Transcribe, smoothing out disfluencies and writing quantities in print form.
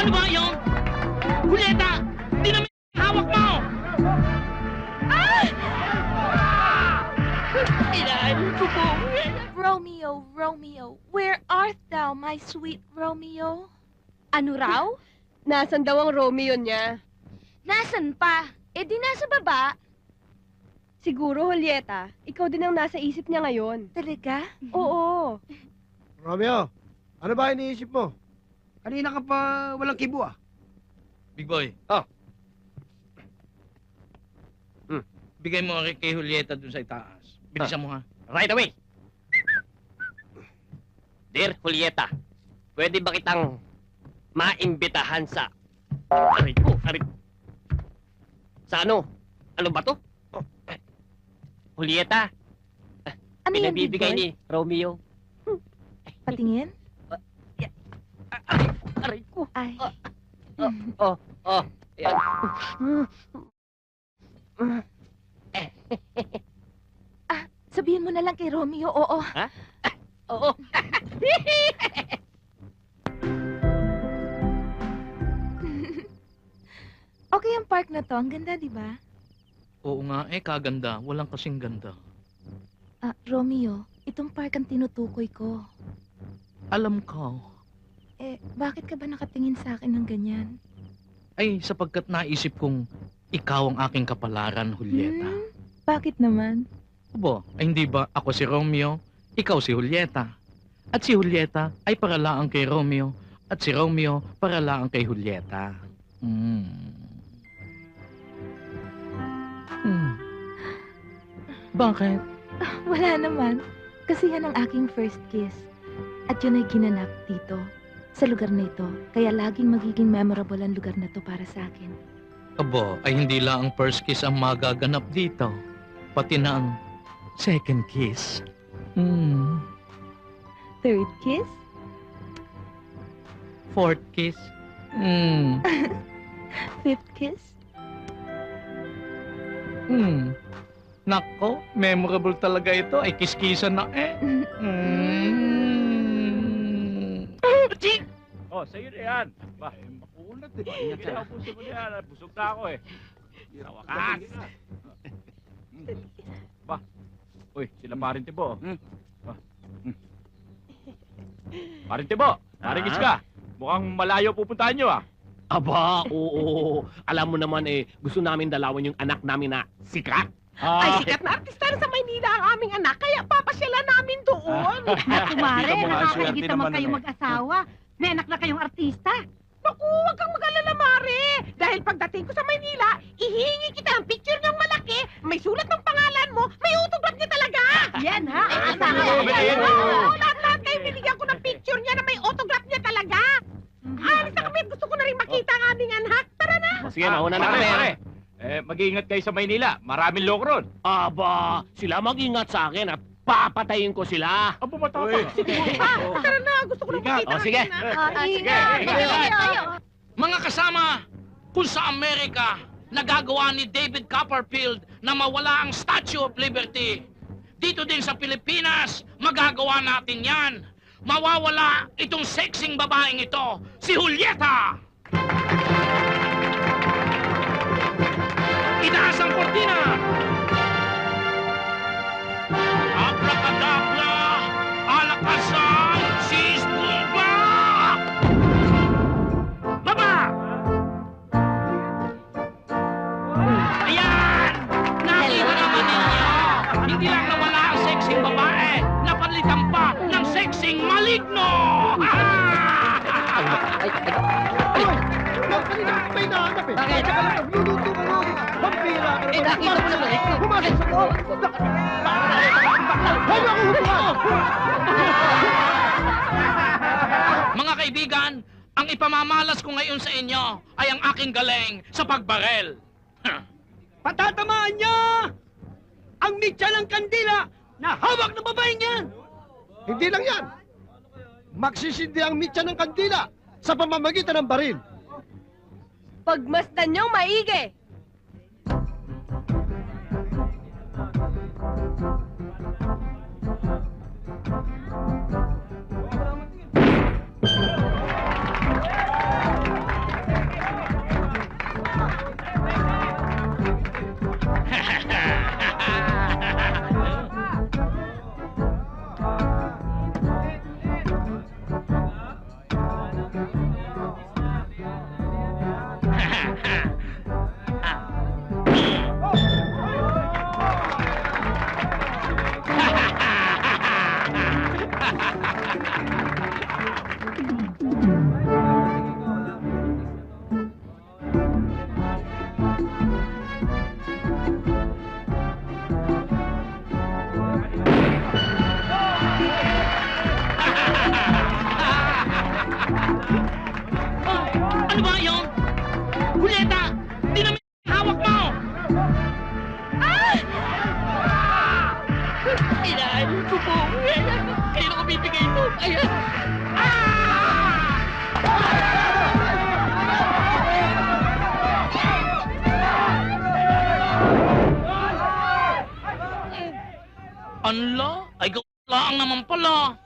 Ano ba yun? Julieta! Di naman hawak mo! Inaayos ko po. Romeo, Romeo, where art thou, my sweet Romeo? Ano raw? Nasaan daw ang Romeo niya? Nasaan pa? Eh di nasa baba. Siguro, Julieta, ikaw din ang nasa isip niya ngayon. Talaga? Oo. Romeo, ano ba iniisip mo? Kanina ka pa walang kibo ah. Big boy. Oh. Bigay mo kay Julieta dun sa itaas. Bilisan mo ha. Right away! Dear Julieta, pwede ba kitang maimbitahan sa... Aray ko, aray... Sa ano? Ano ba to? Julieta, Ano yan, big pinabibigay boy? ni Romeo. Patingin? Aray ko. Ay. Oh. Ayan. Sabihin mo na lang kay Romeo, oo. Oo. Okay ang park na to. Ang ganda, di ba? Oo nga, kaganda. Walang kasing ganda. Romeo, itong park ang tinutukoy ko. Alam ko. Bakit ka ba nakatingin sa akin ng ganyan? Ay, sapagkat naisip kong ikaw ang aking kapalaran, Julieta. Bakit naman? Abo, ay hindi ba ako si Romeo, ikaw si Julieta? At si Julieta ay paralaang kay Romeo, at si Romeo paralaang kay Julieta. Bakit? Wala naman. Kasi yan ang aking first kiss. At yun ay ginanap dito, sa lugar na ito. Kaya laging magiging memorable ang lugar na to para sa akin. Abo, ay hindi lang ang first kiss ang magaganap dito. Pati na ang second kiss. Third kiss? Fourth kiss. Fifth kiss? Nako, memorable talaga ito. Ay kiskisan na Chik! Oh, sa'yo na yan. Ba, makunat eh. Ingat ka. Puso mo na yan. Busog na ako eh. Sa wakas. Ba, uy, sila parin Tibo. Ba. Parin Tibo, narigis ka. Mukhang malayo pupuntahan nyo ah. Aba, oo. Alam mo naman gusto namin dalawan yung anak namin na sikat. Ay, sikat na artista na sa Maynila ang aming anak, kaya papasyalan namin doon. Kumare, Ikaw mga nakakaigit swerte naman naman, kayong mag-asawa. May anak na kayong artista. Naku, huwag kang mag-alala, Mare. Dahil pagdating ko sa Maynila, ihingi kita ng picture niyang malaki, may sulat ng pangalan mo, may autograph niya talaga. Yan ha, asawa Ay, ko ay, yan. ay, Oo, lahat kayo binigyan ko ng picture niya na may autograph niya talaga. Alis na kami at gusto ko na rin makita ang aming anak. Tara na. Sige, mauna na kami. Pare, mag-iingat kayo sa Maynila. Maraming loko ron. Aba, sila mag-ingat sa akin at papatayin ko sila. Abo, matapang. Tara na, gusto ko na makita ang sige. aming anak. Sige. Mga kasama, kung sa Amerika, nagagawa ni David Copperfield na mawala ang Statue of Liberty, dito din sa Pilipinas, magagawa natin yan. Mawawala itong sexing babaeng ito, si Julieta! Itaas ang kortina! Abracadabra! Alakasal! Sis Bumba! Baba! Ayan! Nakita naman ninyo! Hindi lang nawala ang sexing babae, napalitan pa ng sexing maligno! Kanina ka pa hinahanap eh. Bakit? Tsaka lang, nagluluto ka nga. Pampira ka naman. nakita mo naman Pumasok sa loob. Huwag ako hupuan! Mga kaibigan, ang ipamamalas ko ngayon sa inyo ay ang aking galing sa pagbarel. Patatamaan niya ang mitya ng kandila na hawak ng babaeng yan. Hindi lang yan. Magsisindi ang mitya ng kandila sa pamamagitan ng baril. Pagmasdan niyong maigi. Oh, ano ba yun? Julieta! Dinamit hawak mo! Inaayos ko po. Kayo na ko bibigay ito. Ayan. Anla? Ay, lang naman pala.